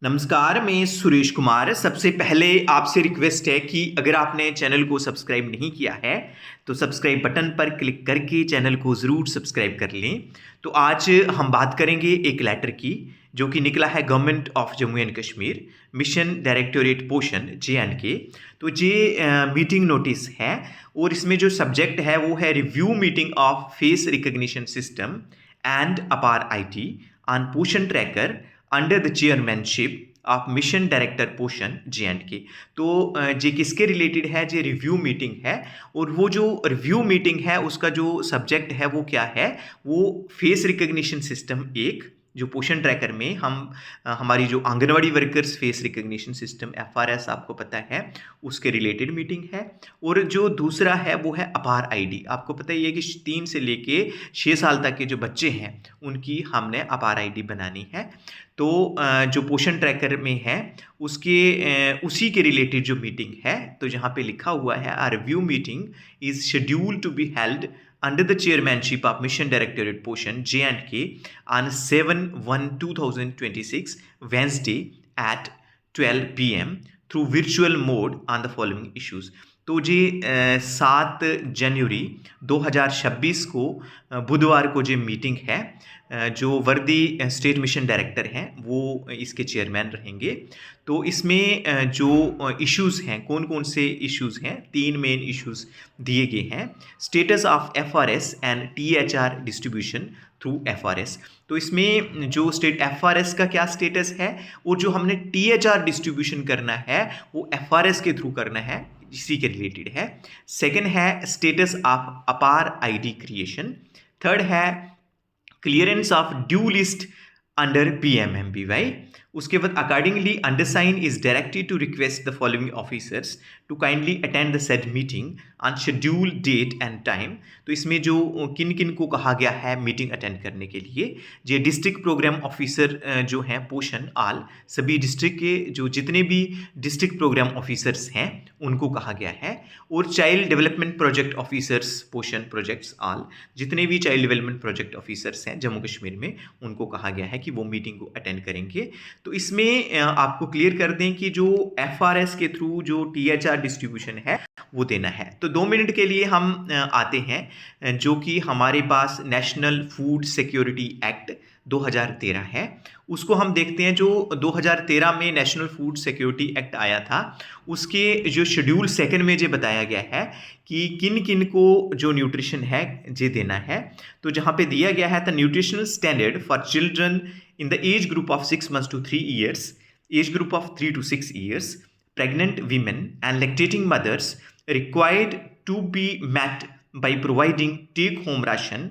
नमस्कार, मैं सुरेश कुमार। सबसे पहले आपसे रिक्वेस्ट है कि अगर आपने चैनल को सब्सक्राइब नहीं किया है तो सब्सक्राइब बटन पर क्लिक करके चैनल को ज़रूर सब्सक्राइब कर लें। तो आज हम बात करेंगे एक लेटर की जो कि निकला है government of Jammu and Kashmir mission directorate पोषण JNK। तो ये मीटिंग नोटिस है और इसमें जो सब्जेक्ट है वो है review meeting of face recognition system and अपार IT ऑन पोषण tracker under the chairmanship of mission director पोषण JNK। तो ये किसके रिलेटेड है? ये रिव्यू मीटिंग है और वो जो रिव्यू मीटिंग है उसका जो सब्जेक्ट है वो क्या है? वो फेस रिकग्निशन सिस्टम एक जो पोषण ट्रैकर में हम हमारी जो anganwadi workers face recognition system FRS आपको पता है उसके रिलेटेड मीटिंग है। और जो दूसरा है वो है अपार ID। आपको पता ही है कि 3 से लेके 6 साल तक के जो बच्चे हैं उनकी हमने अपार ID बनानी है। तो जो पोषण ट्रैकर में है उसके उसी के रिलेटेड जो मीटिंग है, तो जहाँ पे लिखा हुआ है a review meeting is scheduled to be held under the chairmanship of Mission Directorate Poshan JNK on 7/1/2026 Wednesday at 12 PM through virtual mode on the following issues। तो ये 7 जनवरी 2026 को बुधवार को जो मीटिंग है, जो वर्दी स्टेट मिशन डायरेक्टर हैं वो इसके चेयरमैन रहेंगे। तो इसमें जो इश्यूज़ हैं, कौन कौन से इश्यूज़ हैं? 3 मेन इश्यूज़ दिए गए हैं। Status of FRS and THR distribution through FRS। तो इसमें जो स्टेट FRS का क्या स्टेटस है और जो हमने THR डिस्ट्रीब्यूशन करना है वो FRS के थ्रू करना है, इसी के रिलेटेड है। सेकेंड है status of APAAR ID creation. Third है clearance of due list under PMMBY। उसके बाद accordingly undersign is directed to request the following officers to kindly attend the said meeting on schedule date and time. तो इसमें जो किन किन को कहा गया है मीटिंग अटेंड करने के लिए, ये डिस्ट्रिक्ट प्रोग्राम ऑफिसर जो हैं पोषण आल, सभी डिस्ट्रिक्ट के जो जितने भी डिस्ट्रिक्ट प्रोग्राम ऑफिसर्स हैं उनको कहा गया है। और चाइल्ड डेवलपमेंट प्रोजेक्ट ऑफिसर्स पोषण प्रोजेक्ट्स आल, जितने भी चाइल्ड डेवलपमेंट प्रोजेक्ट ऑफिसर्स हैं जम्मू कश्मीर में उनको कहा गया है कि वो मीटिंग को अटेंड करेंगे। तो इसमें आपको क्लियर कर दें कि जो FRS के थ्रू जो THR डिस्ट्रीब्यूशन है वो देना है। तो 2 मिनट के लिए हम आते हैं जो कि हमारे पास नेशनल फूड सिक्योरिटी एक्ट 2013 है, उसको हम देखते हैं। जो 2013 में नेशनल फूड सिक्योरिटी एक्ट आया था उसके जो शेड्यूल सेकंड में ये बताया गया है कि किन किन को जो न्यूट्रिशन है ये देना है। तो जहाँ पे दिया गया है the nutritional standard for children in the age group of 6 months to 3 years, age group of 3 to 6 years, pregnant women and lactating mothers required to be met by providing take-home ration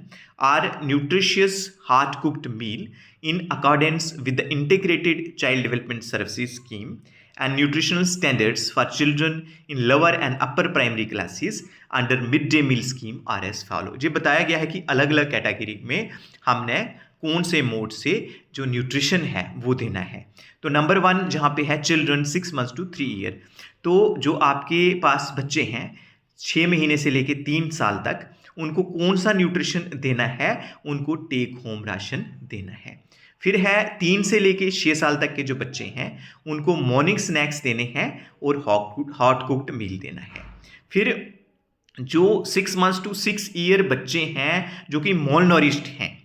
or nutritious hard-cooked meal in accordance with the Integrated Child Development Services Scheme and nutritional standards for children in lower and upper primary classes under mid-day meal scheme are as follow। ये बताया गया है कि अलग अलग category में हमने कौन से मोड से जो न्यूट्रिशन है वो देना है। तो नंबर 1 जहाँ पे है चिल्ड्रन 6 मंथ्स टू 3 ईयर, तो जो आपके पास बच्चे हैं 6 महीने से लेके 3 साल तक, उनको कौन सा न्यूट्रिशन देना है? उनको टेक होम राशन देना है। फिर है 3 से लेके 6 साल तक के जो बच्चे हैं उनको मॉर्निंग स्नैक्स देने हैं और हॉट कुक्ड मील देना है। फिर जो 6 मंथ्स टू 6 ईयर बच्चे हैं जो कि मॉल नॉरिश्ड हैं,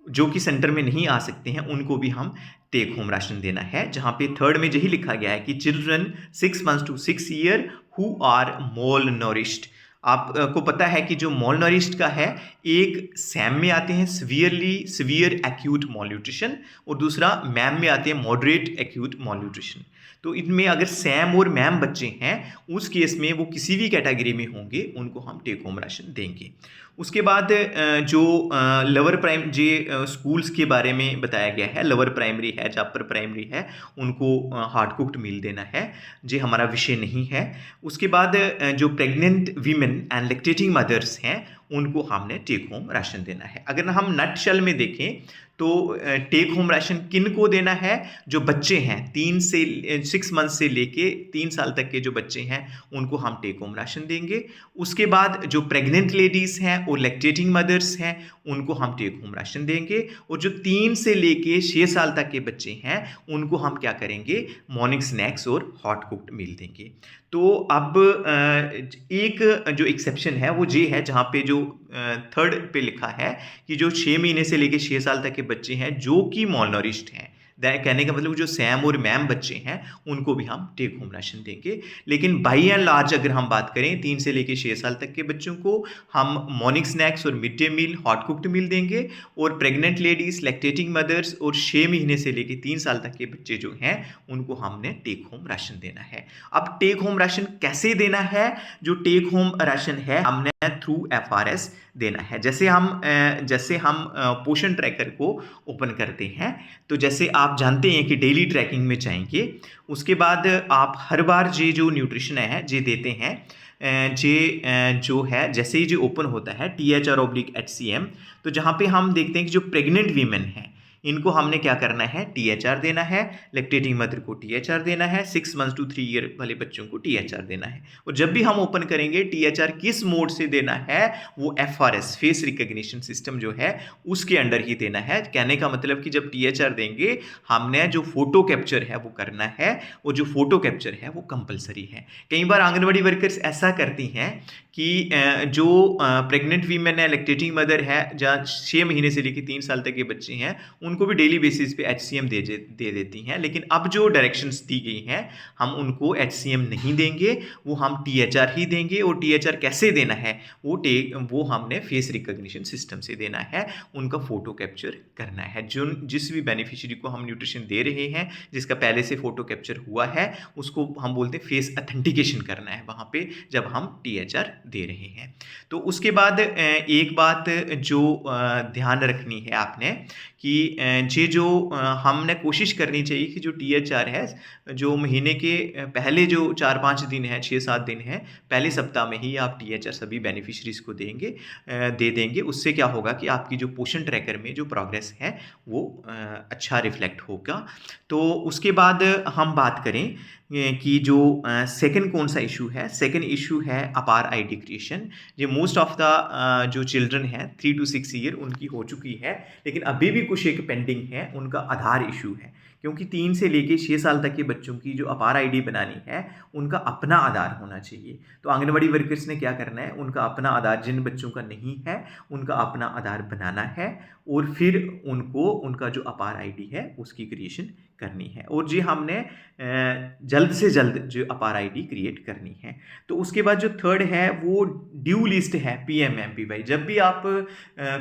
जो कि सेंटर में नहीं आ सकते हैं, उनको भी हम टेक होम राशन देना है। जहाँ पे थर्ड में यही लिखा गया है कि children 6 months to 6 year who are malnourished. आपको पता है कि जो मॉल नॉरिश्ड का है, एक सैम में आते हैं सीवियर एक्यूट मॉल न्यूट्रिशन और दूसरा मैम में आते हैं मॉडरेट एक्यूट मॉल न्यूट्रिशन। तो इनमें अगर सैम और मैम बच्चे हैं उस केस में वो किसी भी कैटेगरी में होंगे उनको हम टेक होम राशन देंगे। उसके बाद जो लोअर प्राइम स्कूल्स के बारे में बताया गया है, लोअर प्राइमरी है या अपर प्राइमरी है, उनको हार्ड कुक्ड मील देना है, जो हमारा विषय नहीं है। उसके बाद जो pregnant women and lactating mothers हैं उनको हमने टेक होम राशन देना है। अगर हम नटशेल में देखें तो टेक होम राशन किन को देना है? जो बच्चे हैं 6 मंथ से लेके 3 साल तक के जो बच्चे हैं उनको हम टेक होम राशन देंगे। उसके बाद जो प्रेग्नेंट लेडीज़ हैं और लैक्टेटिंग मदर्स हैं उनको हम टेक होम राशन देंगे, और जो 3 से लेके 6 साल तक के बच्चे हैं उनको हम क्या करेंगे, मॉर्निंग स्नैक्स और हॉट कुक्ड मील देंगे। तो अब एक जो एक्सेप्शन है वो ये है जहाँ पे जो थर्ड पे लिखा है कि जो 6 महीने से लेके 6 साल तक के बच्चे हैं जो कि मॉलनरिश्ड हैं, कहने का मतलब जो सैम और मैम बच्चे हैं उनको भी हम टेक होम राशन देंगे। लेकिन बाई एंड लार्ज अगर हम बात करें 3 से लेके 6 साल तक के बच्चों को हम मॉर्निंग स्नैक्स और mid day meal, hot cooked meal देंगे, और प्रेग्नेंट लेडीज, लैक्टेटिंग मदर्स और 6 महीने से लेके 3 साल तक के बच्चे जो हैं उनको हमने टेक होम राशन देना है। अब टेक होम राशन कैसे देना है? जो टेक होम राशन है हमने थ्रू FRS देना है। जैसे हम पोषण ट्रैकर को ओपन करते हैं, तो जैसे आप जानते हैं कि डेली ट्रैकिंग में जाएंगे, उसके बाद आप हर बार ये जो न्यूट्रिशन है ये देते हैं। जो है जैसे ही जो ओपन होता है THR/HCM, तो जहाँ पे हम देखते हैं कि जो प्रेग्नेंट वीमेन हैं इनको हमने क्या करना है, THR देना है, लैक्टेटिंग मदर को THR देना है, 6 मंथ टू 3 ईयर वाले बच्चों को THR देना है। और जब भी हम ओपन करेंगे THR किस मोड से देना है, वो FRS फेस रिकग्निशन सिस्टम जो है उसके अंडर ही देना है। कहने का मतलब कि जब THR देंगे हमने जो फोटो कैप्चर है वो करना है, और जो फोटो कैप्चर है वो कंपलसरी है। कई बार आंगनबाड़ी वर्कर्स ऐसा करती हैं कि जो प्रेग्नेंट वीमेन है, लैक्टेटिंग मदर है, जहाँ 6 महीने से लेकर 3 साल तक के बच्चे हैं उनको भी डेली बेसिस पे HCM दे देती हैं। लेकिन अब जो डायरेक्शंस दी गई हैं हम उनको HCM नहीं देंगे, वो हम THR ही देंगे। और THR कैसे देना है, वो हमने फेस रिकग्निशन सिस्टम से देना है, उनका फोटो कैप्चर करना है। जिस भी बेनिफिशियरी को हम न्यूट्रिशन दे रहे हैं जिसका पहले से फोटो कैप्चर हुआ है उसको हम बोलते हैं फेस अथेंटिकेशन करना है वहाँ पे जब हम THR दे रहे हैं। तो उसके बाद एक बात जो ध्यान रखनी है आपने कि ये जो हमने कोशिश करनी चाहिए कि जो THR है जो महीने के पहले जो 4-5 दिन है, 6-7 दिन है, पहले सप्ताह में ही आप THR सभी बेनिफिशरीज को दे देंगे। उससे क्या होगा कि आपकी जो पोषण ट्रैकर में जो प्रोग्रेस है वो अच्छा रिफ्लेक्ट होगा। तो उसके बाद हम बात करें कि जो सेकंड कौन सा इशू है, सेकंड इशू है अपार ID क्रिएशन। ये मोस्ट ऑफ द जो चिल्ड्रन हैं 3 to 6 ईयर उनकी हो चुकी है, लेकिन अभी भी कुछ एक पेंडिंग है, उनका आधार इशू है। क्योंकि 3 से लेके 6 साल तक के बच्चों की जो अपार ID बनानी है उनका अपना आधार होना चाहिए। तो आंगनबाड़ी वर्कर्स ने क्या करना है, उनका अपना आधार, जिन बच्चों का नहीं है उनका अपना आधार बनाना है, और फिर उनको उनका जो अपार ID है उसकी क्रिएशन करनी है। और जी हमने जल्द से जल्द जो अपार ID क्रिएट करनी है। तो उसके बाद जो थर्ड है वो ड्यू लिस्ट है PMMBY। जब भी आप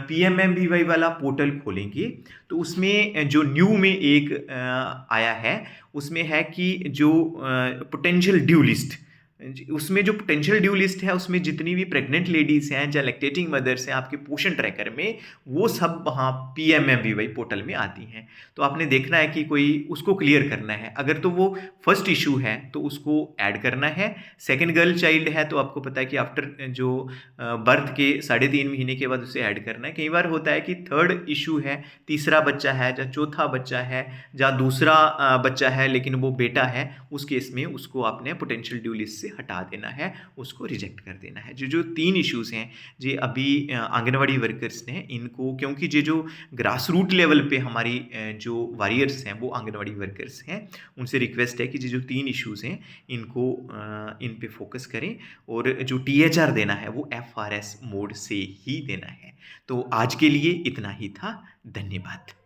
PMMBY वाला पोर्टल खोलेंगे तो उसमें जो न्यू में एक आया है उसमें है कि जो पोटेंशियल ड्यू लिस्ट, उसमें जो पोटेंशियल ड्यू लिस्ट है उसमें जितनी भी प्रेग्नेंट लेडीज़ हैं या लैक्टेटिंग मदर्स हैं आपके पोषण ट्रैकर में, वो सब वहाँ PMMBY पोर्टल में आती हैं। तो आपने देखना है कि कोई उसको क्लियर करना है। अगर तो वो फर्स्ट इशू है तो उसको ऐड करना है। सेकंड गर्ल चाइल्ड है तो आपको पता है कि आफ्टर जो बर्थ के 3.5 महीने के बाद उसे ऐड करना है। कई बार होता है कि थर्ड इशू है, तीसरा बच्चा है या चौथा बच्चा है या दूसरा बच्चा है लेकिन वो बेटा है, उस केस में उसको आपने पोटेंशियल ड्यू लिस्ट से हटा देना है, उसको रिजेक्ट कर देना है। जो 3 इश्यूज हैं ये अभी आंगनवाड़ी वर्कर्स ने इनको, क्योंकि ये जो ग्रास रूट लेवल पे हमारी जो वॉरियर्स हैं वो आंगनवाड़ी वर्कर्स हैं, उनसे रिक्वेस्ट है कि ये जो 3 इश्यूज हैं इनको इन पे फोकस करें, और जो THR देना है वो FRS मोड से ही देना है। तो आज के लिए इतना ही था। धन्यवाद।